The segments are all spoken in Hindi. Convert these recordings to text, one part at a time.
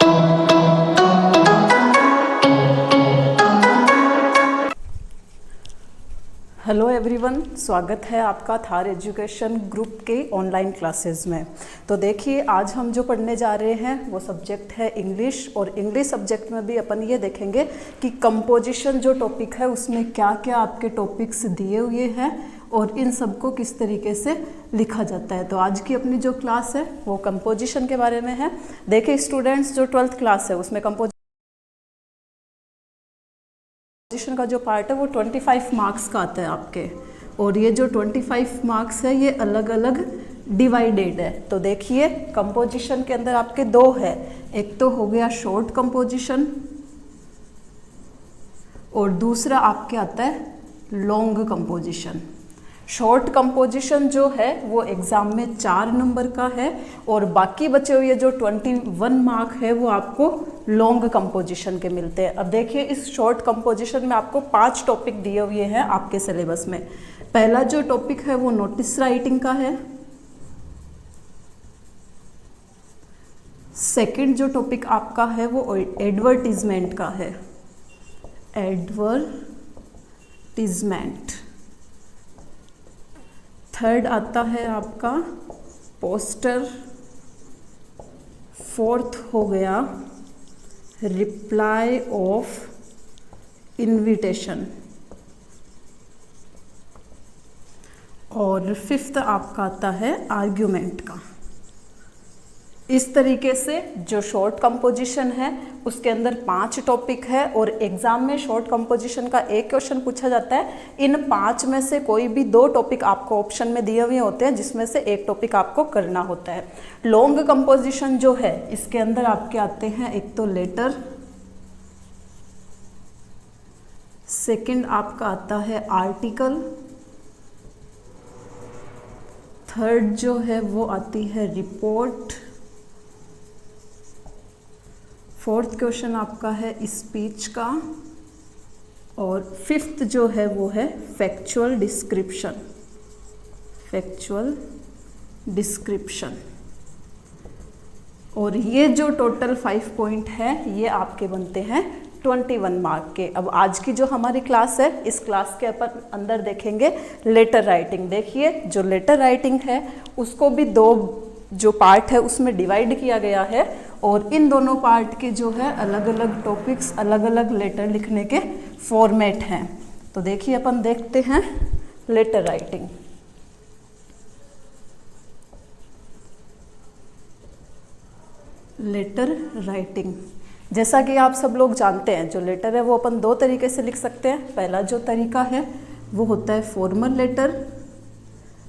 हेलो एवरीवन, स्वागत है आपका थार एजुकेशन ग्रुप के ऑनलाइन क्लासेस में। तो देखिए, आज हम जो पढ़ने जा रहे हैं वो सब्जेक्ट है इंग्लिश। और इंग्लिश सब्जेक्ट में भी अपन ये देखेंगे कि कंपोजिशन जो टॉपिक है उसमें क्या क्या आपके टॉपिक्स दिए हुए हैं और इन सबको किस तरीके से लिखा जाता है। तो आज की अपनी जो क्लास है वो कंपोजिशन के बारे में है। देखिए स्टूडेंट्स, जो 12th क्लास है उसमें कंपोजिशन का जो पार्ट है वो 25 मार्क्स का आता है आपके। और ये जो 25 मार्क्स है ये अलग अलग डिवाइडेड है। तो देखिए, कंपोजिशन के अंदर आपके दो है, एक तो हो गया शॉर्ट कंपोजिशन और दूसरा आपके आता है लॉन्ग कंपोजिशन। शॉर्ट कंपोजिशन जो है वो एग्ज़ाम में 4 नंबर का है और बाकी बचे हुए जो 21 मार्क है वो आपको लॉन्ग कंपोजिशन के मिलते हैं। अब देखिए, इस शॉर्ट कंपोजिशन में आपको 5 टॉपिक दिए हुए हैं आपके सिलेबस में। पहला जो टॉपिक है वो नोटिस राइटिंग का है। सेकंड जो टॉपिक आपका है वो एडवर्टीजमेंट का है, एडवर्टीजमेंट। थर्ड आता है आपका पोस्टर। फोर्थ हो गया रिप्लाई ऑफ इनविटेशन। और फिफ्थ आपका आता है आर्ग्यूमेंट का। इस तरीके से जो शॉर्ट कंपोजिशन है उसके अंदर 5 टॉपिक है और एग्जाम में शॉर्ट कंपोजिशन का एक क्वेश्चन पूछा जाता है। इन 5 में से कोई भी 2 टॉपिक आपको ऑप्शन में दिए हुए होते हैं जिसमें से एक टॉपिक आपको करना होता है। लॉन्ग कंपोजिशन जो है इसके अंदर आपके आते हैं एक तो लेटर, सेकंड आपका आता है आर्टिकल, थर्ड जो है वो आती है रिपोर्ट, फोर्थ क्वेश्चन आपका है स्पीच का और फिफ्थ जो है वो है फैक्चुअल डिस्क्रिप्शन। Factual description. और ये जो टोटल 5 पॉइंट है ये आपके बनते हैं 21 मार्क के। अब आज की जो हमारी क्लास है इस क्लास के अपन अंदर देखेंगे लेटर राइटिंग। देखिए, जो लेटर राइटिंग है उसको भी 2 जो पार्ट है उसमें डिवाइड किया गया है और इन दोनों पार्ट के जो है अलग अलग टॉपिक्स, अलग अलग लेटर लिखने के फॉर्मेट हैं। तो देखिए, अपन देखते हैं लेटर राइटिंग। लेटर राइटिंग, जैसा कि आप सब लोग जानते हैं, जो लेटर है वो अपन 2 तरीके से लिख सकते हैं। पहला जो तरीका है वो होता है फॉर्मल लेटर,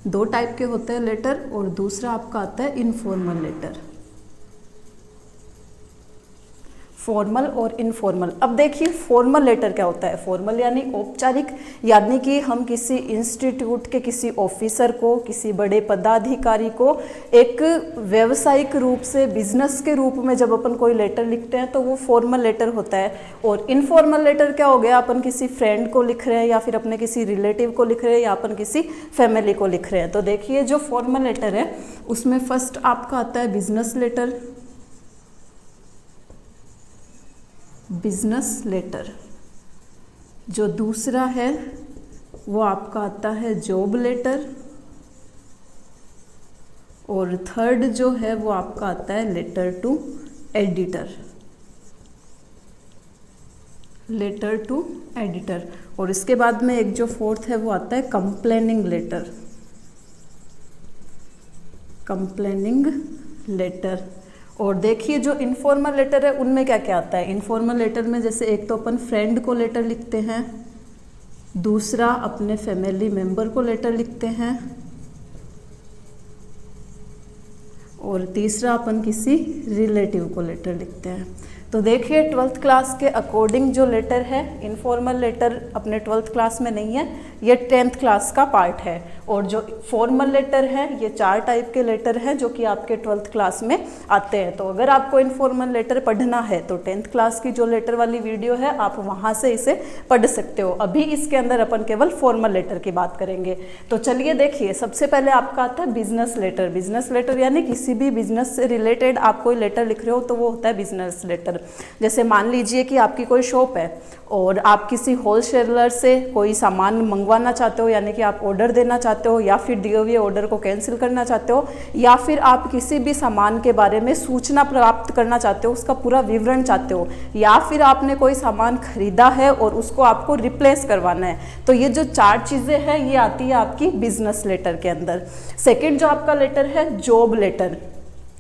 2 टाइप के होते हैं लेटर, और दूसरा आपका आता है इनफॉर्मल लेटर। फॉर्मल और इनफॉर्मल। अब देखिए, फॉर्मल लेटर क्या होता है। फॉर्मल यानी औपचारिक, यानी कि हम किसी इंस्टीट्यूट के किसी ऑफिसर को, किसी बड़े पदाधिकारी को एक व्यावसायिक रूप से, बिजनेस के रूप में जब अपन कोई लेटर लिखते हैं तो वो फॉर्मल लेटर होता है। और इनफॉर्मल लेटर क्या हो गया, अपन किसी फ्रेंड को लिख रहे हैं या फिर अपने किसी रिलेटिव को लिख रहे हैं या अपन किसी फैमिली को लिख रहे हैं। तो देखिए, जो फॉर्मल लेटर है उसमें फर्स्ट आपका आता है बिजनेस लेटर। Business letter. जो दूसरा है वो आपका आता है जॉब लेटर। और थर्ड जो है वो आपका आता है letter to editor. Letter to editor. और इसके बाद में एक जो फोर्थ है वो आता है कंप्लेनिंग लेटर। Complaining letter. और देखिए, जो इनफॉर्मल लेटर है उनमें क्या क्या आता है। इनफॉर्मल लेटर में जैसे एक तो अपन फ्रेंड को लेटर लिखते हैं, दूसरा अपने फैमिली मेंबर को लेटर लिखते हैं और तीसरा अपन किसी रिलेटिव को लेटर लिखते हैं। तो देखिए 12th क्लास के अकॉर्डिंग जो लेटर है, इनफॉर्मल लेटर अपने 12th क्लास में नहीं है, ये 10th क्लास का पार्ट है। और जो फॉर्मल लेटर है ये 4 टाइप के लेटर हैं जो कि आपके 12th क्लास में आते हैं। तो अगर आपको इनफॉर्मल लेटर पढ़ना है तो 10th क्लास की जो लेटर वाली वीडियो है आप वहाँ से इसे पढ़ सकते हो। अभी इसके अंदर अपन केवल फॉर्मल लेटर की बात करेंगे। तो चलिए देखिए, सबसे पहले आपका आता है बिजनेस लेटर। बिजनेस लेटर यानी किसी भी बिजनेस से रिलेटेड आप कोई लेटर लिख रहे हो तो वो होता है बिजनेस लेटर। जैसे मान लीजिए कि आपकी कोई शॉप है और आप किसी होलसेलर से कोई सामान मंगवाना चाहते हो, यानी कि आप ऑर्डर देना चाहते हो, या फिर दिए हुए ऑर्डर को कैंसिल करना चाहते हो, या फिर आप किसी भी सामान के बारे में सूचना प्राप्त करना चाहते हो, उसका पूरा विवरण चाहते हो, या फिर आपने कोई सामान खरीदा है और उसको आपको रिप्लेस करवाना है। तो ये जो 4 चीज़ें हैं ये आती है आपकी बिजनेस लेटर के अंदर। सेकेंड जो आपका लेटर है जॉब लेटर।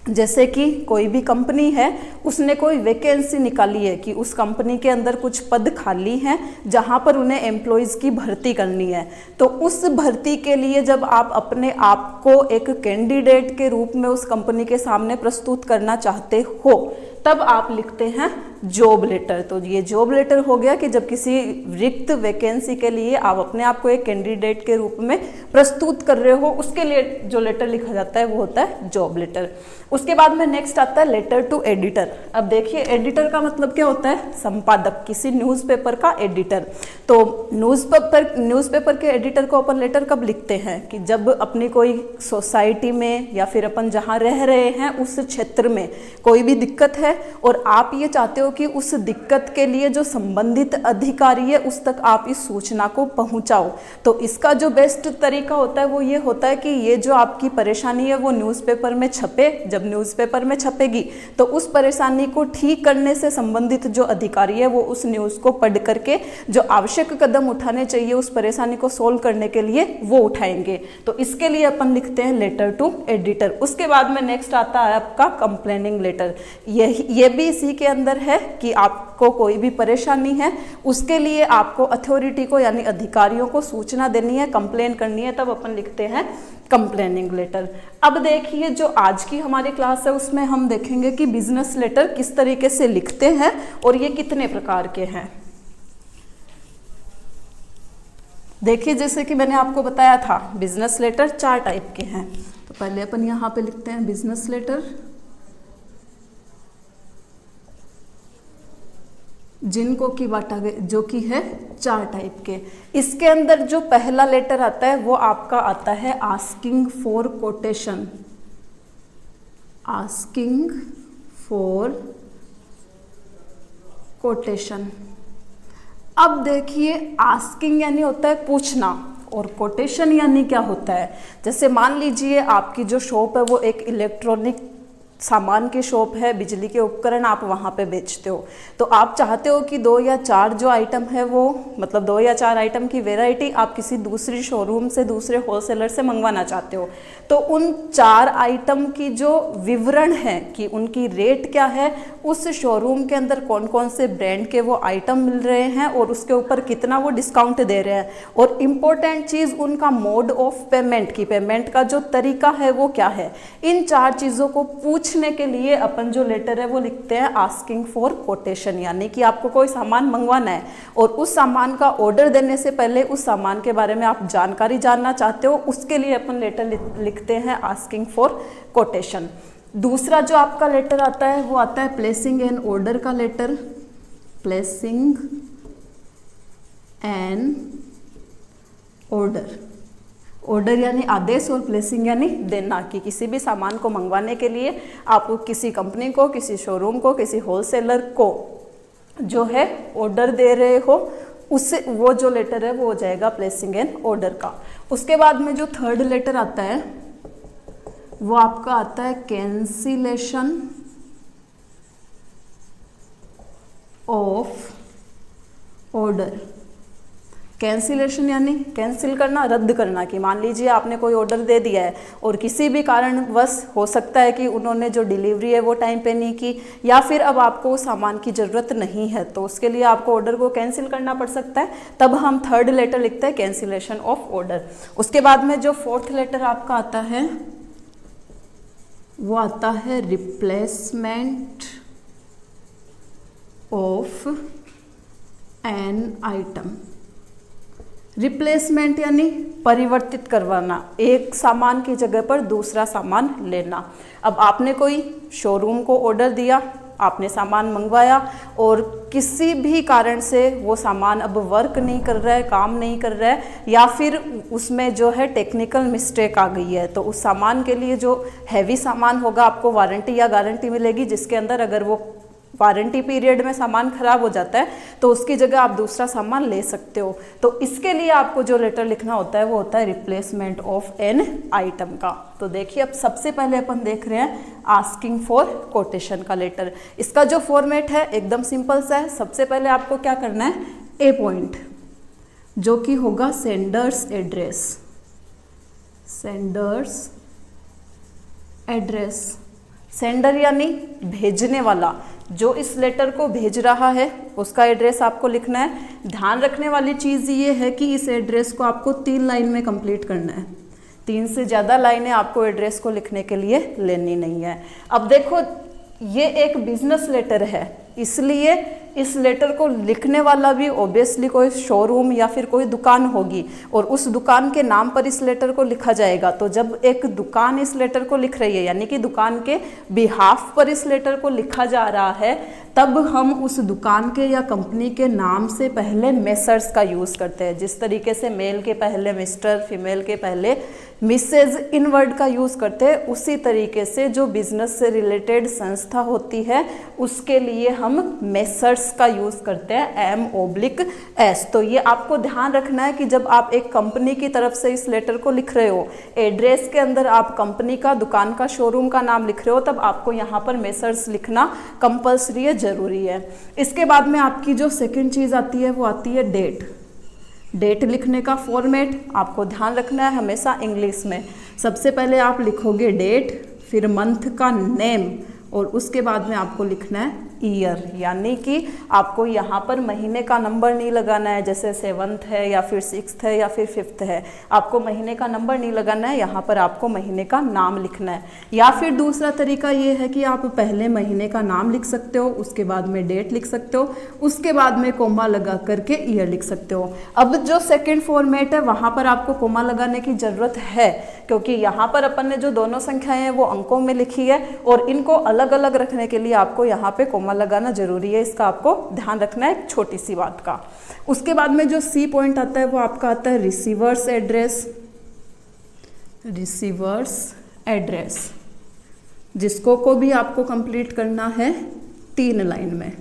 जैसे कि कोई भी कंपनी है, उसने कोई वैकेंसी निकाली है कि उस कंपनी के अंदर कुछ पद खाली हैं जहां पर उन्हें एम्प्लॉयज़ की भर्ती करनी है। तो उस भर्ती के लिए जब आप अपने आप को एक कैंडिडेट के रूप में उस कंपनी के सामने प्रस्तुत करना चाहते हो तब आप लिखते हैं जॉब लेटर। तो ये जॉब लेटर हो गया कि जब किसी रिक्त वैकेंसी के लिए आप अपने आप को एक कैंडिडेट के रूप में प्रस्तुत कर रहे हो, उसके लिए जो लेटर लिखा जाता है वो होता है जॉब लेटर। उसके बाद में नेक्स्ट आता है लेटर टू एडिटर। अब देखिए एडिटर का मतलब क्या होता है? संपादक, किसी न्यूज़पेपर का एडिटर। तो न्यूज़पेपर के एडिटर को अपन लेटर कब लिखते हैं कि जब अपनी कोई सोसाइटी में या फिर अपन जहाँ रह रहे हैं उस क्षेत्र में कोई भी दिक्कत है और आप ये चाहते हो कि उस दिक्कत के लिए जो संबंधित अधिकारी है उस तक आप इस सूचना को पहुंचाओ। तो इसका जो बेस्ट तरीका होता है वो ये होता है कि ये जो आपकी परेशानी है वो न्यूज़पेपर में छपे। जब न्यूज़पेपर में छपेगी तो उस परेशानी को ठीक करने से संबंधित जो अधिकारी है वो उस न्यूज़ को पढ़ करके जो आवश्यक कदम उठाने चाहिए उस परेशानी को सोल्व करने के लिए वो उठाएंगे। तो इसके लिए अपन लिखते हैं लेटर टू एडिटर। उसके बाद में नेक्स्ट आता है आपका कंप्लेनिंग लेटर। ये भी इसी के अंदर है कि आपको कोई भी परेशानी है उसके लिए आपको अथॉरिटी को यानी अधिकारियों को सूचना देनी है, कंप्लेन करनी है, तब अपन लिखते हैं कंप्लेनिंग लेटर। अब देखिए जो आज की हमारी क्लास है उसमें हम देखेंगे कि बिजनेस लेटर किस तरीके से लिखते हैं और ये कितने प्रकार के हैं। देखिए जैसे कि मैंने आपको बताया था बिजनेस लेटर 4 टाइप के हैं। तो पहले अपन यहाँ पे लिखते हैं बिजनेस लेटर, जिनको की बांटा गया जो कि है 4 टाइप के। इसके अंदर जो पहला लेटर आता है वो आपका आता है asking for quotation. Asking for quotation. अब देखिए आस्किंग यानी होता है पूछना और कोटेशन यानी क्या होता है? जैसे मान लीजिए आपकी जो शॉप है वो एक इलेक्ट्रॉनिक सामान की शॉप है, बिजली के उपकरण आप वहाँ पे बेचते हो। तो आप चाहते हो कि 2 या 4 जो आइटम है वो मतलब 2 या 4 आइटम की वैरायटी आप किसी दूसरी शोरूम से दूसरे होलसेलर से मंगवाना चाहते हो। तो उन 4 आइटम की जो विवरण है कि उनकी रेट क्या है, उस शोरूम के अंदर कौन कौन से ब्रांड के वो आइटम मिल रहे हैं और उसके ऊपर कितना वो डिस्काउंट दे रहे हैं, और इम्पोर्टेंट चीज़ उनका मोड ऑफ पेमेंट की पेमेंट का जो तरीका है वो क्या है। इन 4 चीज़ों को पूछने के लिए अपन जो लेटर है वो लिखते हैं आस्किंग फॉर कोटेशन। यानी कि आपको कोई सामान मंगवाना है और उस सामान का ऑर्डर देने से पहले उस सामान के बारे में आप जानकारी जानना चाहते हो, उसके लिए अपन लेटर लिखते हैं आस्किंग फॉर कोटेशन। दूसरा जो आपका लेटर आता है वो आता है प्लेसिंग एन ऑर्डर का letter. Placing an order. Order यानी आदेश और प्लेसिंग यानी देना, कि किसी भी सामान को मंगवाने के लिए आप किसी कंपनी को, किसी शोरूम को, किसी होलसेलर को जो है ऑर्डर दे रहे हो, उससे वो जो लेटर है वो हो जाएगा प्लेसिंग एन ऑर्डर का। उसके बाद में जो थर्ड लेटर आता है वो आपका आता है कैंसिलेशन ऑफ ऑर्डर। कैंसिलेशन यानी कैंसिल करना, रद्द करना, कि मान लीजिए आपने कोई ऑर्डर दे दिया है और किसी भी कारणवश हो सकता है कि उन्होंने जो डिलीवरी है वो टाइम पे नहीं की, या फिर अब आपको सामान की ज़रूरत नहीं है, तो उसके लिए आपको ऑर्डर को कैंसिल करना पड़ सकता है। तब हम थर्ड लेटर लिखते हैं कैंसिलेशन ऑफ ऑर्डर। उसके बाद में जो फोर्थ लेटर आपका आता है वो आता है replacement of an item. Replacement यानी परिवर्तित करवाना, एक सामान की जगह पर दूसरा सामान लेना। अब आपने कोई शोरूम को ऑर्डर दिया, आपने सामान मंगवाया और किसी भी कारण से वो सामान अब वर्क नहीं कर रहा है, काम नहीं कर रहा है, या फिर उसमें जो है टेक्निकल मिस्टेक आ गई है, तो उस सामान के लिए जो हैवी सामान होगा आपको वारंटी या गारंटी मिलेगी, जिसके अंदर अगर वो वारंटी पीरियड में सामान खराब हो जाता है तो उसकी जगह आप दूसरा सामान ले सकते हो। तो इसके लिए आपको जो लेटर लिखना होता है वो होता है रिप्लेसमेंट ऑफ एन आइटम का। तो देखिए अब सबसे पहले अपन देख रहे हैं आस्किंग फॉर कोटेशन का लेटर। इसका जो फॉर्मेट है एकदम सिंपल सा है। सबसे पहले आपको क्या करना है, ए पॉइंट जो कि होगा sender's address, sender's address. Sender यानी भेजने वाला, जो इस लेटर को भेज रहा है उसका एड्रेस आपको लिखना है। ध्यान रखने वाली चीज़ ये है कि इस एड्रेस को आपको 3 लाइन में कंप्लीट करना है। 3 से ज़्यादा लाइनें आपको एड्रेस को लिखने के लिए लेनी नहीं है। अब देखो ये एक बिजनेस लेटर है, इसलिए इस लेटर को लिखने वाला भी ऑब्वियसली कोई शोरूम या फिर कोई दुकान होगी और उस दुकान के नाम पर इस लेटर को लिखा जाएगा। तो जब एक दुकान इस लेटर को लिख रही है यानी कि दुकान के बिहाफ पर इस लेटर को लिखा जा रहा है, तब हम उस दुकान के या कंपनी के नाम से पहले मेसर्स का यूज़ करते हैं। जिस तरीके से मेल के पहले मिस्टर, फीमेल के पहले मिसेज इन वर्ड का यूज़ करते हैं, उसी तरीके से जो बिजनेस से रिलेटेड संस्था होती है उसके लिए हम मेसर्स का यूज़ करते हैं, M/S। तो ये आपको ध्यान रखना है कि जब आप एक कंपनी की तरफ से इस लेटर को लिख रहे हो, एड्रेस के अंदर आप कंपनी का, दुकान का, शोरूम का नाम लिख रहे हो, तब आपको यहाँ पर मेसर्स लिखना कंपल्सरी है, ज़रूरी है। इसके बाद में आपकी जो सेकंड चीज़ आती है वो आती है डेट। डेट लिखने का फॉर्मेट आपको ध्यान रखना है हमेशा इंग्लिश में। सबसे पहले आप लिखोगे डेट, फिर मंथ का नेम और उसके बाद में आपको लिखना है ईयर, यानी कि आपको यहाँ पर महीने का नंबर नहीं लगाना है, जैसे 7th है या फिर 6th है या फिर 5th है, आपको महीने का नंबर नहीं लगाना है, यहाँ पर आपको महीने का नाम लिखना है। या फिर दूसरा तरीका ये है कि आप पहले महीने का नाम लिख सकते हो, उसके बाद में डेट लिख सकते हो, उसके बाद में कोमा लगा करके ईयर लिख सकते हो। अब जो सेकेंड फॉर्मेट है वहाँ पर आपको कोमा लगाने की ज़रूरत है, क्योंकि यहाँ पर अपन ने जो दोनों संख्याएं हैं वो अंकों में लिखी है और इनको अलग अलग रखने के लिए आपको यहाँ पे कोमा लगाना जरूरी है। इसका आपको ध्यान रखना है, एक छोटी सी बात का। उसके बाद में जो सी पॉइंट आता है वो आपका आता है रिसीवर्स एड्रेस, रिसीवर्स एड्रेस, जिसको को भी आपको कंप्लीट करना है 3 लाइन में।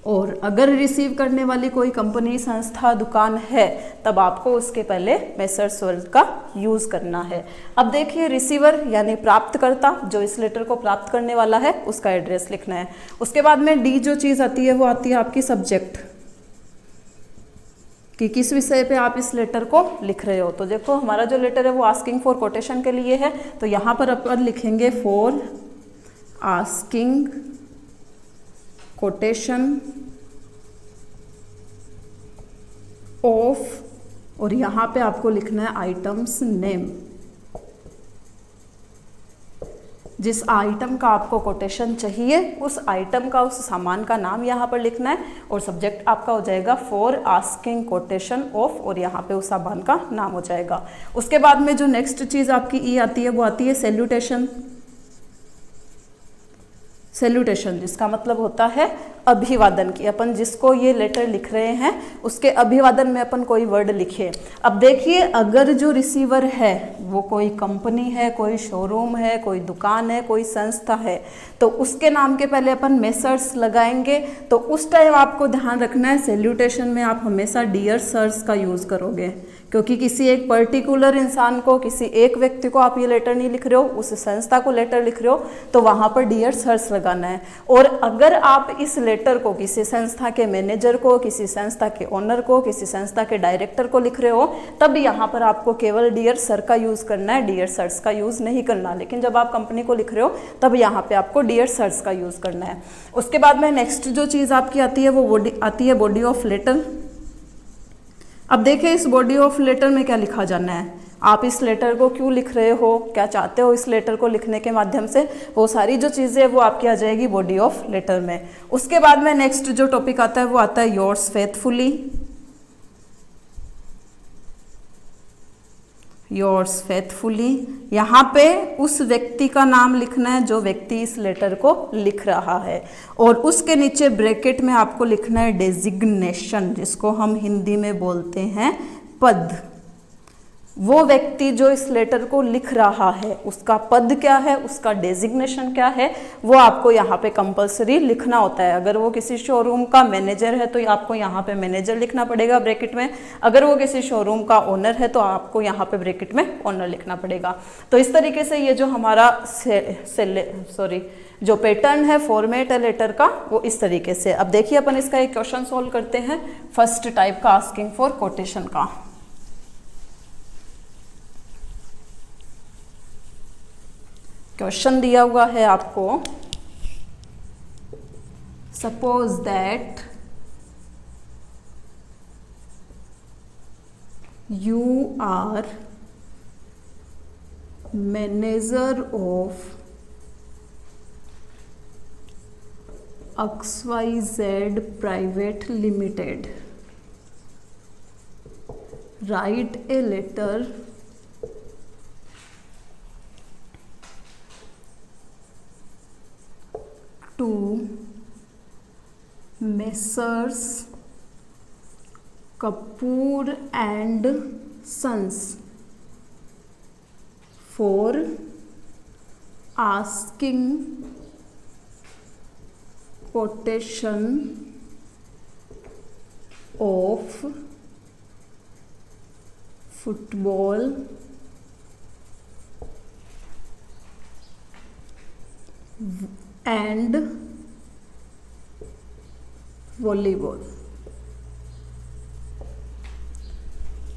और अगर रिसीव करने वाली कोई कंपनी, संस्था, दुकान है तब आपको उसके पहले मेसर्स वर्ड का यूज़ करना है। अब देखिए रिसीवर यानी प्राप्तकर्ता, जो इस लेटर को प्राप्त करने वाला है उसका एड्रेस लिखना है। उसके बाद में डी जो चीज़ आती है वो आती है आपकी सब्जेक्ट, कि किस विषय पे आप इस लेटर को लिख रहे हो। तो देखो हमारा जो लेटर है वो आस्किंग फॉर कोटेशन के लिए है, तो यहाँ पर अपन लिखेंगे फॉर आस्किंग कोटेशन ऑफ, और यहाँ पे आपको लिखना है आइटम्स नेम। जिस आइटम का आपको कोटेशन चाहिए उस आइटम का, उस सामान का नाम यहाँ पर लिखना है और सब्जेक्ट आपका हो जाएगा फॉर आस्किंग कोटेशन ऑफ, और यहाँ पे उस सामान का नाम हो जाएगा। उसके बाद में जो नेक्स्ट चीज़ आपकी ई आती है वो आती है सैल्यूटेशन। सैल्यूटेशन जिसका मतलब होता है अभिवादन की, अपन जिसको ये लेटर लिख रहे हैं उसके अभिवादन में अपन कोई वर्ड लिखे। अब देखिए अगर जो रिसीवर है वो कोई कंपनी है, कोई शोरूम है, कोई दुकान है, कोई संस्था है, तो उसके नाम के पहले अपन मेसर्स लगाएंगे। तो उस टाइम आपको ध्यान रखना है सैल्यूटेशन में आप हमेशा डियर सर्स का यूज़ करोगे, क्योंकि किसी एक पर्टिकुलर इंसान को, किसी एक व्यक्ति को आप ये लेटर नहीं लिख रहे हो, उस संस्था को लेटर लिख रहे हो, तो वहाँ पर डियर सर्स लगाना है। और अगर आप इस लेटर को किसी संस्था के मैनेजर को, किसी संस्था के ओनर को, किसी संस्था के डायरेक्टर को लिख रहे हो, तब यहाँ पर आपको केवल डियर सर का यूज़ करना है, डियर सर्स का यूज़ नहीं करना। लेकिन जब आप कंपनी को लिख रहे हो तब यहाँ पे आपको डियर सर्स का यूज़ करना है। उसके बाद में नेक्स्ट जो चीज़ आपकी आती है वो आती है बॉडी ऑफ लेटर। अब देखिए इस बॉडी ऑफ लेटर में क्या लिखा जाना है, आप इस लेटर को क्यों लिख रहे हो, क्या चाहते हो इस लेटर को लिखने के माध्यम से, वो सारी जो चीज़ें वो आपकी आ जाएगी बॉडी ऑफ लेटर में। उसके बाद में नेक्स्ट जो टॉपिक आता है वो आता है योर्स फेथफुली। योर्स फेथफुली, यहाँ पे उस व्यक्ति का नाम लिखना है जो व्यक्ति इस लेटर को लिख रहा है, और उसके नीचे ब्रैकेट में आपको लिखना है डेजिग्नेशन, जिसको हम हिंदी में बोलते हैं पद। वो व्यक्ति जो इस लेटर को लिख रहा है उसका पद क्या है, उसका डेजिग्नेशन क्या है, वो आपको यहाँ पे कंपलसरी लिखना होता है। अगर वो किसी शोरूम का मैनेजर है तो आपको यहाँ पे मैनेजर लिखना पड़ेगा ब्रैकेट में, अगर वो किसी शोरूम का ओनर है तो आपको यहाँ पे ब्रैकेट में ओनर लिखना पड़ेगा। तो इस तरीके से ये जो हमारा जो पैटर्न है फॉर्मेट है लेटर का वो इस तरीके से। अब देखिए अपन इसका एक क्वेश्चन सॉल्व करते हैं फर्स्ट टाइप का, आस्किंग फॉर कोटेशन का। क्वेश्चन दिया हुआ है आपको, suppose that you are manager of XYZ private limited, write a letter to Messrs. Kapoor and Sons for asking quotation of football and volleyball.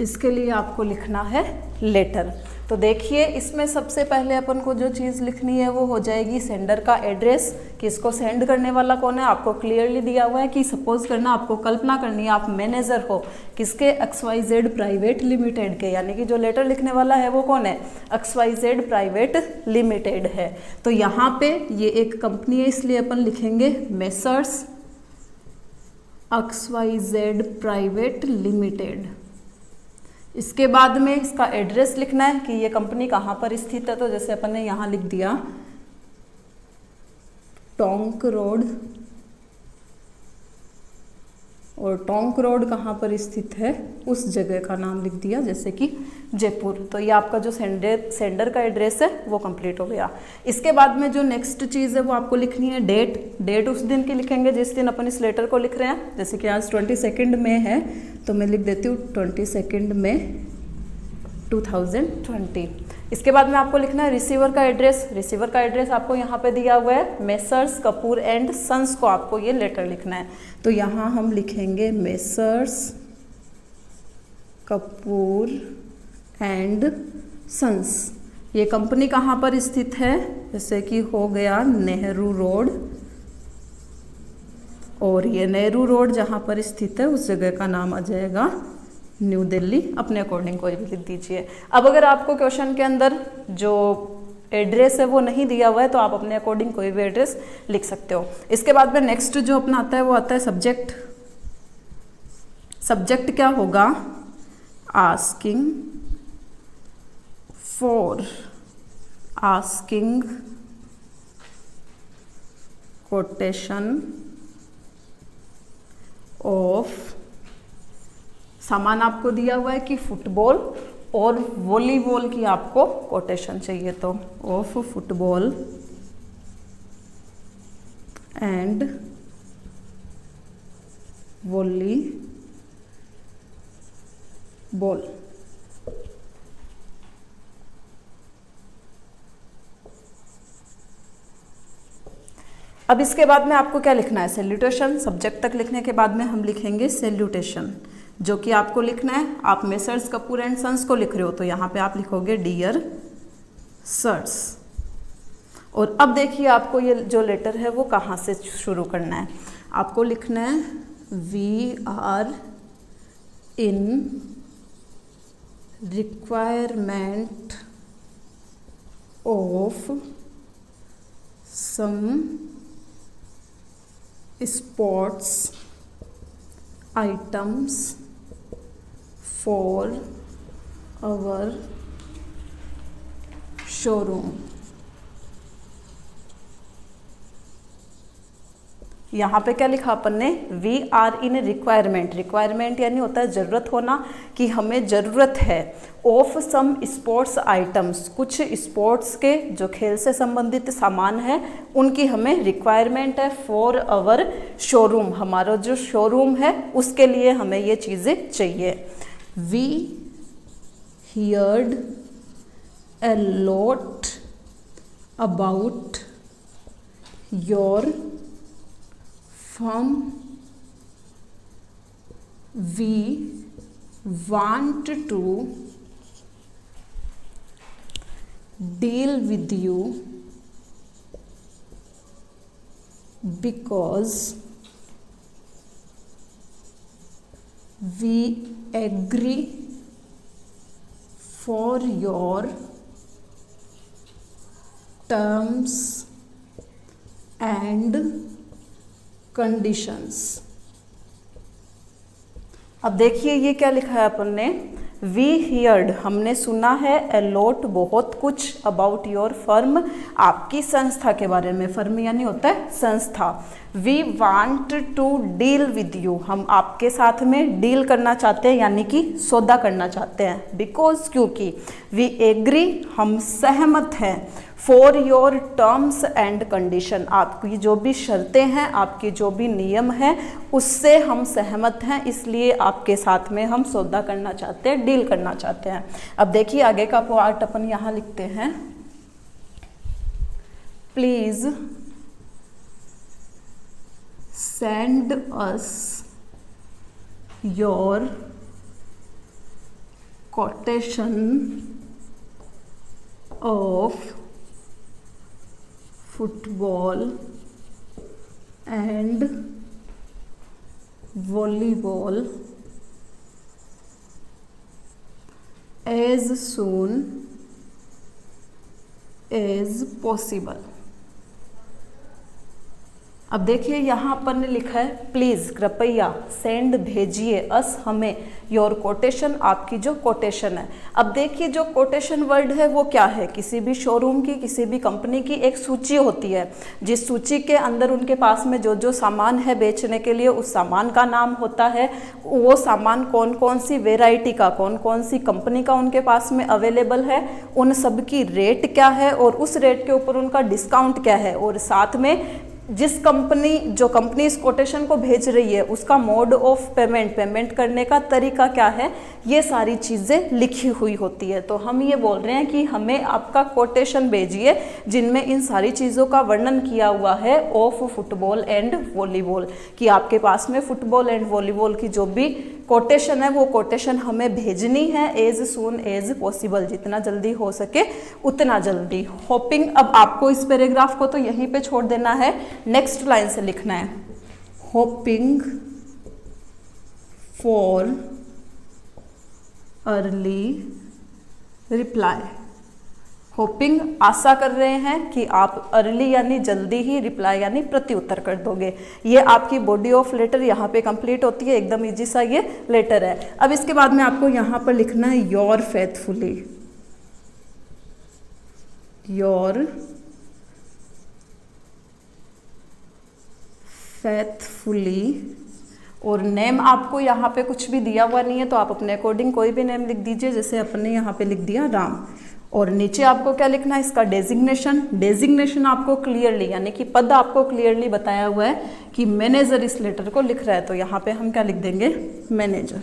इसके लिए आपको लिखना है लेटर। तो देखिए इसमें सबसे पहले अपन को जो चीज़ लिखनी है वो हो जाएगी सेंडर का एड्रेस, कि इसको सेंड करने वाला कौन है, आपको क्लियरली दिया हुआ है कि सपोज करना, आपको कल्पना करनी है आप मैनेजर हो किसके, XYZ प्राइवेट लिमिटेड के, यानी कि जो लेटर लिखने वाला है वो कौन है, XYZ प्राइवेट लिमिटेड है। तो यहाँ पे ये एक कंपनी है इसलिए अपन लिखेंगे मेसर्स XYZ प्राइवेट लिमिटेड। इसके बाद में इसका एड्रेस लिखना है कि ये कंपनी कहाँ पर स्थित है, तो जैसे अपन ने यहाँ लिख दिया टोंक रोड, और टोंक रोड कहाँ पर स्थित है उस जगह का नाम लिख दिया, जैसे कि जयपुर। तो ये आपका जो सेंडर का एड्रेस है वो कंप्लीट हो गया। इसके बाद में जो नेक्स्ट चीज़ है वो आपको लिखनी है डेट उस दिन की लिखेंगे जिस दिन अपन इस लेटर को लिख रहे हैं। जैसे कि आज 22 मई है तो मैं लिख देती हूँ 22 मई 2020। इसके बाद में आपको लिखना है रिसीवर का एड्रेस आपको यहाँ पे दिया हुआ है मेसर्स कपूर एंड सन्स को आपको ये लेटर लिखना है। तो यहाँ हम लिखेंगे मेसर्स कपूर एंड सन्स। ये कंपनी कहाँ पर स्थित है, जैसे कि हो गया नेहरू रोड, और ये नेहरू रोड जहाँ पर स्थित है उस जगह का नाम आ जाएगा न्यू दिल्ली। अपने अकॉर्डिंग कोई भी लिख दीजिए। अब अगर आपको क्वेश्चन के अंदर जो एड्रेस है वो नहीं दिया हुआ है तो आप अपने अकॉर्डिंग कोई भी एड्रेस लिख सकते हो। इसके बाद में नेक्स्ट जो अपना आता है वो आता है सब्जेक्ट। सब्जेक्ट क्या होगा, आस्किंग कोटेशन ऑफ, सामान आपको दिया हुआ है कि फुटबॉल और वॉलीबॉल की आपको कोटेशन चाहिए, तो ऑफ फुटबॉल एंड वॉलीबॉल। अब इसके बाद में आपको क्या लिखना है, सैल्यूटेशन। सब्जेक्ट तक लिखने के बाद में हम लिखेंगे सैल्यूटेशन, जो कि आपको लिखना है। आप मेसर्स कपूर एंड सन्स को लिख रहे हो तो यहाँ पे आप लिखोगे डियर सर्स। और अब देखिए आपको ये जो लेटर है वो कहाँ से शुरू करना है। आपको लिखना है we are in requirement of some sports items for our showroom। यहाँ पे क्या लिखा अपन ने, we are in requirement. Requirement यानी होता है ज़रूरत होना, कि हमें ज़रूरत है ऑफ सम स्पोर्ट्स आइटम्स, कुछ स्पोर्ट्स के जो खेल से संबंधित सामान है उनकी हमें रिक्वायरमेंट है फॉर आवर शोरूम, हमारा जो शोरूम है उसके लिए हमें ये चीज़ें चाहिए। We heard a lot about your firm। We want to deal with you because we agree for your terms and conditions। अब देखिए ये क्या लिखा है अपन ने, वी हियर्ड हमने सुना है, अलॉट बहुत कुछ, अबाउट योर फर्म आपकी संस्था के बारे में, फर्म यानी होता है संस्था। We want to deal with you हम आपके साथ में डील करना चाहते हैं यानी कि सौदा करना चाहते हैं। बिकॉज क्योंकि, वी एग्री हम सहमत हैं, for your terms and condition आपकी जो भी शर्तें हैं, आपकी जो भी नियम हैं उससे हम सहमत हैं, इसलिए आपके साथ में हम सौदा करना चाहते हैं, डील करना चाहते हैं। अब देखिए आगे का पार्ट अपन यहाँ लिखते हैं, please send us your quotation of football and volleyball as soon as possible। अब देखिए यहाँ पर ने लिखा है प्लीज़ कृपया, सेंड भेजिए, अस हमें, योर कोटेशन आपकी जो कोटेशन है। अब देखिए जो कोटेशन वर्ड है वो क्या है, किसी भी शोरूम की, किसी भी कंपनी की एक सूची होती है, जिस सूची के अंदर उनके पास में जो जो सामान है बेचने के लिए उस सामान का नाम होता है, वो सामान कौन कौन सी वेराइटी का, कौन कौन सी कंपनी का उनके पास में अवेलेबल है, उन सब की रेट क्या है और उस रेट के ऊपर उनका डिस्काउंट क्या है, और साथ में जिस कंपनी, जो कंपनी इस कोटेशन को भेज रही है उसका मोड ऑफ पेमेंट, पेमेंट करने का तरीका क्या है, ये सारी चीज़ें लिखी हुई होती है। तो हम ये बोल रहे हैं कि हमें आपका कोटेशन भेजिए जिनमें इन सारी चीज़ों का वर्णन किया हुआ है ऑफ फुटबॉल एंड वॉलीबॉल, कि आपके पास में फुटबॉल एंड वॉलीबॉल की जो भी कोटेशन है वो कोटेशन हमें भेजनी है एज सून एज पॉसिबल, जितना जल्दी हो सके उतना जल्दी। होपिंग, अब आपको इस पैराग्राफ को तो यहीं पे छोड़ देना है, नेक्स्ट लाइन से लिखना है, hoping for early reply. Hoping आशा कर रहे हैं कि आप अर्ली यानी जल्दी ही, रिप्लाई यानी प्रत्युत्तर कर दोगे। ये आपकी बॉडी ऑफ लेटर यहाँ पे कंप्लीट होती है, एकदम इजी सा ये लेटर है। अब इसके बाद में आपको यहाँ पर लिखना है योर फेथफुली, योर फेथफुली, और नेम आपको यहाँ पे कुछ भी दिया हुआ नहीं है तो आप अपने अकॉर्डिंग कोई भी नेम लिख दीजिए, जैसे अपने यहाँ पे लिख दिया राम। और नीचे आपको क्या लिखना है, इसका डेजिग्नेशन। डेजिग्नेशन आपको क्लियरली यानी कि पद आपको क्लियरली बताया हुआ है कि मैनेजर इस लेटर को लिख रहा है, तो यहाँ पे हम क्या लिख देंगे, मैनेजर।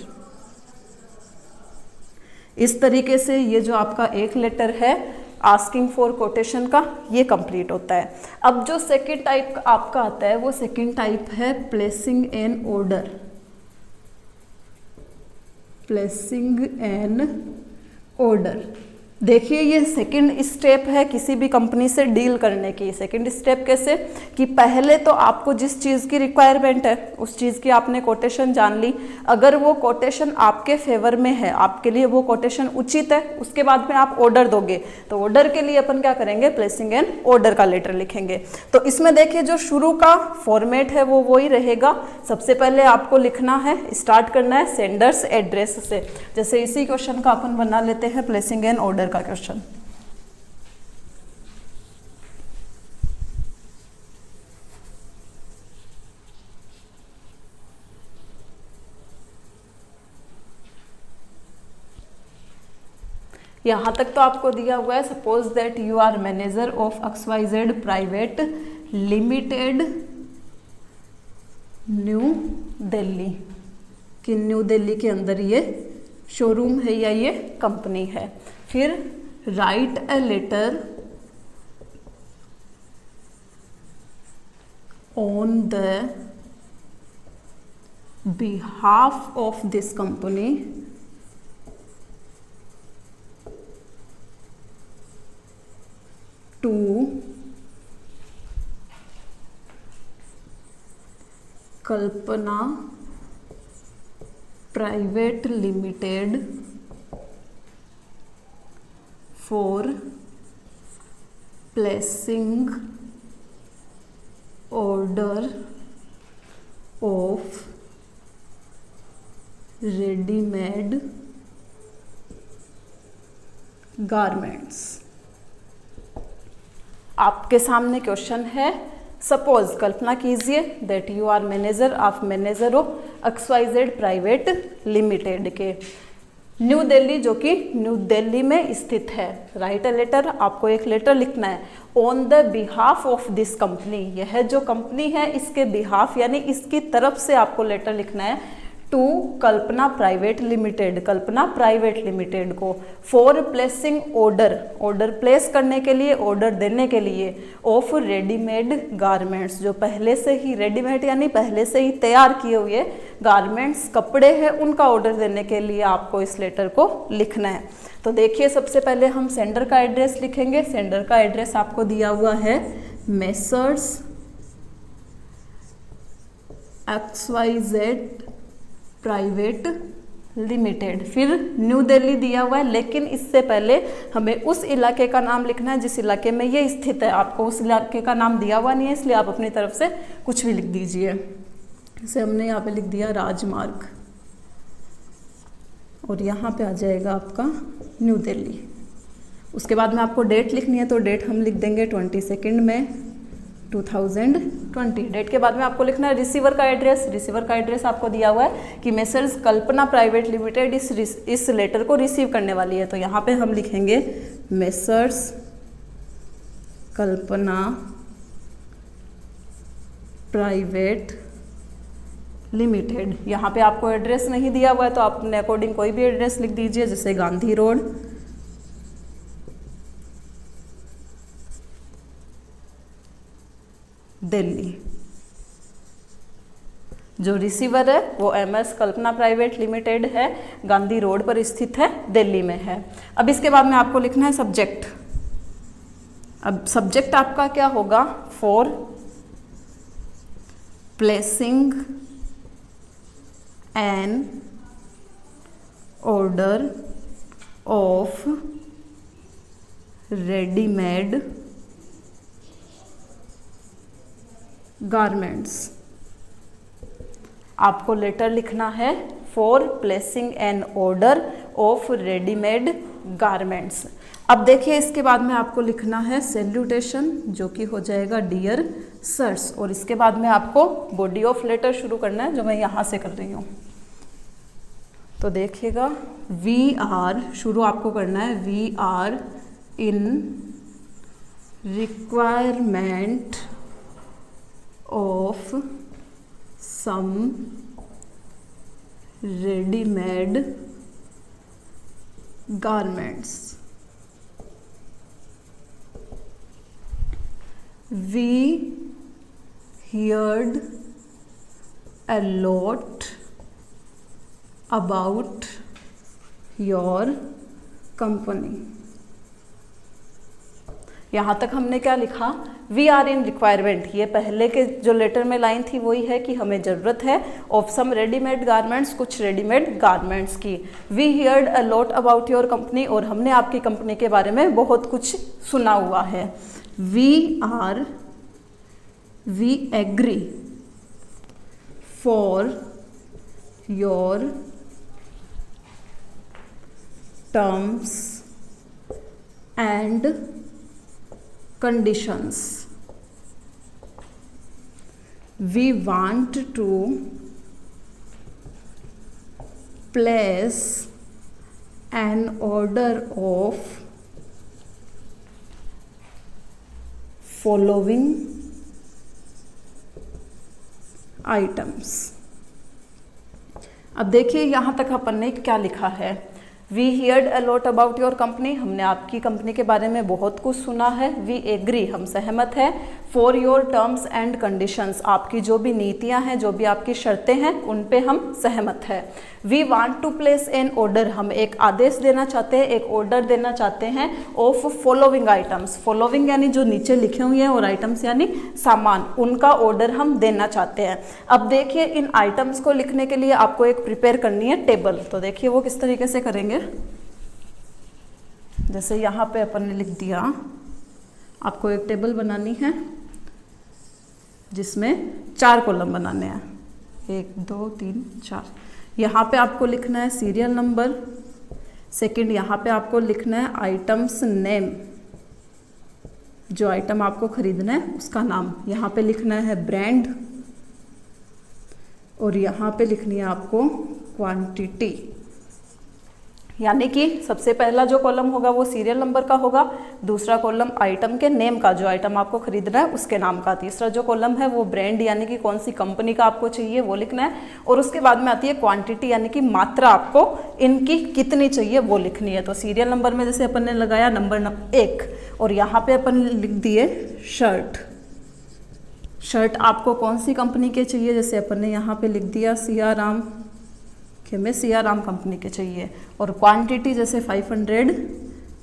इस तरीके से ये जो आपका एक लेटर है आस्किंग फॉर कोटेशन का, ये कंप्लीट होता है। अब जो सेकंड टाइप आपका आता है वो सेकंड टाइप है placing an order. Placing an order देखिए ये सेकंड स्टेप है किसी भी कंपनी से डील करने की। सेकंड स्टेप कैसे कि पहले तो आपको जिस चीज़ की रिक्वायरमेंट है उस चीज़ की आपने कोटेशन जान ली। अगर वो कोटेशन आपके फेवर में है, आपके लिए वो कोटेशन उचित है, उसके बाद में आप ऑर्डर दोगे तो ऑर्डर के लिए अपन क्या करेंगे, प्लेसिंग एन ऑर्डर का लेटर लिखेंगे। तो इसमें देखिए जो शुरू का फॉर्मेट है वो वही रहेगा। सबसे पहले आपको लिखना है, स्टार्ट करना है सेंडर्स एड्रेस से। जैसे इसी क्वेश्चन का अपन बना लेते हैं प्लेसिंग एन ऑर्डर का क्वेश्चन। यहाँ तक तो आपको दिया हुआ है, suppose that you are manager of XYZ private limited New Delhi, कि न्यू दिल्ली के अंदर ये शोरूम है या ये कंपनी है। फिर write a letter on the behalf of this company to Kalpana private limited for placing order of readymade garments. आपके सामने क्वेश्चन है, सपोज कल्पना कीजिए that you are manager of XYZ private limited के न्यू दिल्ली, जो कि न्यू दिल्ली में स्थित है। राइट अ लेटर, आपको एक लेटर लिखना है on the behalf of this company. यह जो कंपनी है इसके बिहाफ यानी इसकी तरफ से आपको लेटर लिखना है to Kalpana private limited, Kalpana private limited को for placing order, order place करने के लिए, ऑर्डर देने के लिए ऑफ रेडीमेड गारमेंट्स, जो पहले से ही रेडीमेड यानी पहले से ही तैयार किए हुए गारमेंट्स कपड़े हैं उनका ऑर्डर देने के लिए आपको इस लेटर को लिखना है। तो देखिए सबसे पहले हम सेंडर का एड्रेस लिखेंगे। सेंडर का एड्रेस आपको दिया हुआ है मेसर्स XYZ प्राइवेट लिमिटेड, फिर न्यू दिल्ली दिया हुआ है, लेकिन इससे पहले हमें उस इलाके का नाम लिखना है जिस इलाके में ये स्थित है। आपको उस इलाके का नाम दिया हुआ नहीं है, इसलिए आप अपनी तरफ से कुछ भी लिख दीजिए। जैसे हमने यहाँ पे लिख दिया राजमार्ग, और यहाँ पे आ जाएगा आपका न्यू दिल्ली। उसके बाद में आपको डेट लिखनी है, तो डेट हम लिख देंगे 22 मई 2020। डेट के बाद में आपको लिखना है रिसीवर का एड्रेस। रिसीवर का एड्रेस आपको दिया हुआ है कि मेसर्स कल्पना प्राइवेट लिमिटेड इस लेटर को रिसीव करने वाली है, तो यहाँ पे हम लिखेंगे मेसर्स कल्पना प्राइवेट लिमिटेड। यहाँ पे आपको एड्रेस नहीं दिया हुआ है तो आप अपने अकॉर्डिंग कोई भी एड्रेस लिख दीजिए, जैसे गांधी रोड, दिल्ली। जो रिसीवर है वो MS कल्पना प्राइवेट लिमिटेड है, गांधी रोड पर स्थित है, दिल्ली में है। अब इसके बाद में आपको लिखना है सब्जेक्ट। अब सब्जेक्ट आपका क्या होगा, for placing an order of readymade garments. आपको लेटर लिखना है for placing an order of readymade garments. अब देखिए इसके बाद में आपको लिखना है सैल्यूटेशन, जो कि हो जाएगा डियर सर्स, और इसके बाद में आपको बॉडी ऑफ लेटर शुरू करना है, जो मैं यहाँ से कर रही हूँ। तो देखिएगा वी आर शुरू आपको करना है, we are in requirement of some ready-made garments. We heard a lot about your company. यहाँ तक हमने क्या लिखा, वी आर इन रिक्वायरमेंट, ये पहले के जो लेटर में लाइन थी वही है कि हमें ज़रूरत है ऑफ सम रेडीमेड गारमेंट्स, कुछ रेडीमेड गारमेंट्स की। We heard a lot about your company, और हमने आपकी कंपनी के बारे में बहुत कुछ सुना हुआ है। We agree for your terms and conditions. We want to place an order of following items. अब देखिए यहाँ तक अपन ने क्या लिखा है, we heard a lot about your company, हमने आपकी कंपनी के बारे में बहुत कुछ सुना है। वी एग्री, हम सहमत हैं। For your terms and conditions, आपकी जो भी नीतियां हैं, जो भी आपकी शर्तें हैं, उन पे हम सहमत हैं। We want to place an order, हम एक आदेश देना चाहते हैं, एक ऑर्डर देना चाहते हैं ऑफ फॉलोइंग आइटम्स, फॉलोइंग यानी जो नीचे लिखे हुए हैं, और आइटम्स यानी सामान, उनका ऑर्डर हम देना चाहते हैं। अब देखिए इन आइटम्स को लिखने के लिए आपको एक प्रिपेयर करनी है टेबल, तो देखिए वो किस तरीके से करेंगे। जैसे यहाँ पे अपन ने लिख दिया, आपको एक टेबल बनानी है जिसमें 4 कॉलम बनाने हैं, 1 2 3 4। यहाँ पे आपको लिखना है सीरियल नंबर, सेकंड यहाँ पे आपको लिखना है आइटम्स नेम, जो आइटम आपको खरीदना है उसका नाम। यहाँ पे लिखना है ब्रांड, और यहाँ पे लिखनी है आपको क्वांटिटी। यानी कि सबसे पहला जो कॉलम होगा वो सीरियल नंबर का होगा, दूसरा कॉलम आइटम के नेम का, जो आइटम आपको खरीदना है उसके नाम का, तीसरा जो कॉलम है वो ब्रांड यानी कि कौन सी कंपनी का आपको चाहिए वो लिखना है, और उसके बाद में आती है क्वांटिटी यानी कि मात्रा आपको इनकी कितनी चाहिए वो लिखनी है। तो सीरियल नंबर में जैसे अपन ने लगाया नंबर 1, और यहाँ पे अपन लिख दिए शर्ट। शर्ट आपको कौन सी कंपनी के चाहिए, जैसे अपन ने यहाँ पे लिख दिया सियाराम, कि हमें सियाराम कंपनी के चाहिए, और क्वांटिटी जैसे 500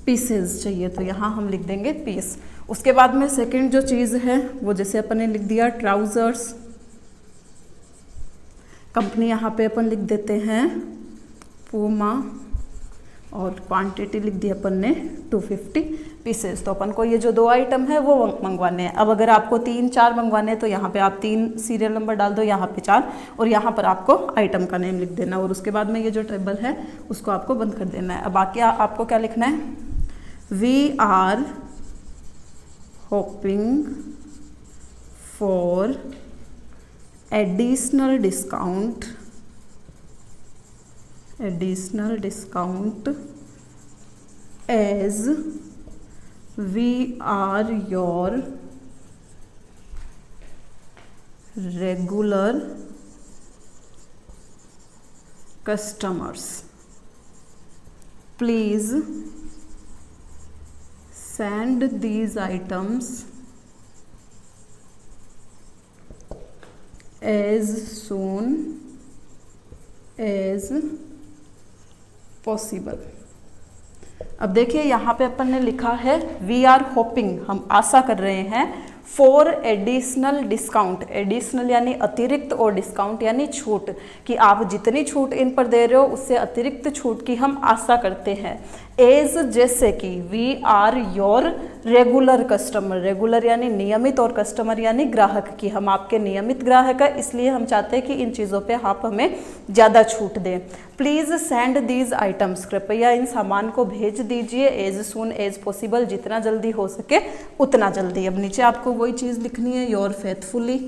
पीसेस चाहिए, तो यहाँ हम लिख देंगे पीस। उसके बाद में सेकंड जो चीज़ है वो जैसे अपन ने लिख दिया ट्राउजर्स, कंपनी यहाँ पे अपन लिख देते हैं पूमा, और क्वांटिटी लिख दी अपन ने 250 पीसेस। तो अपन को ये जो 2 आइटम है वो मंगवाने हैं। अब अगर आपको 3-4 मंगवाने हैं तो यहाँ पे आप 3 सीरियल नंबर डाल दो, यहाँ पे 4, और यहाँ पर आपको आइटम का नेम लिख देना, और उसके बाद में ये जो टेबल है उसको आपको बंद कर देना है। अब बाकी आपको क्या लिखना है, we are hoping for additional discount as we are your regular customers. Please send these items as soon as possible. अब देखिए यहाँ पे अपन ने लिखा है वी आर होपिंग, हम आशा कर रहे हैं, फॉर एडिशनल डिस्काउंट, एडिशनल यानी अतिरिक्त, और डिस्काउंट यानी छूट, कि आप जितनी छूट इन पर दे रहे हो उससे अतिरिक्त छूट की हम आशा करते हैं। एज जैसे कि we are your regular customer, regular यानी नियमित, और कस्टमर यानी ग्राहक, कि हम आपके नियमित ग्राहक है, इसलिए हम चाहते हैं कि इन चीज़ों पे आप हमें ज़्यादा छूट दें। प्लीज़ सेंड दीज आइटम्स, कृपया इन सामान को भेज दीजिए, एज सून एज पॉसिबल, जितना जल्दी हो सके उतना जल्दी। अब नीचे आपको वही चीज़ लिखनी है, योर फेथफुली।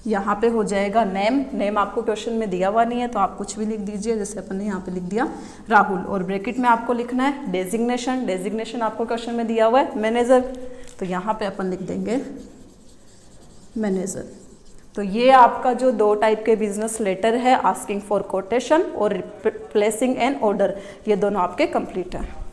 यहाँ पे हो जाएगा नेम, नेम आपको क्वेश्चन में दिया हुआ नहीं है तो आप कुछ भी लिख दीजिए, जैसे अपन ने यहाँ पे लिख दिया राहुल, और ब्रैकेट में आपको लिखना है डेजिग्नेशन, डेजिग्नेशन आपको क्वेश्चन में दिया हुआ है मैनेजर, तो यहाँ पे अपन लिख देंगे मैनेजर। तो ये आपका जो 2 टाइप के बिजनेस लेटर है, आस्किंग फॉर कोटेशन और प्लेसिंग एन ऑर्डर, ये दोनों आपके कंप्लीट हैं।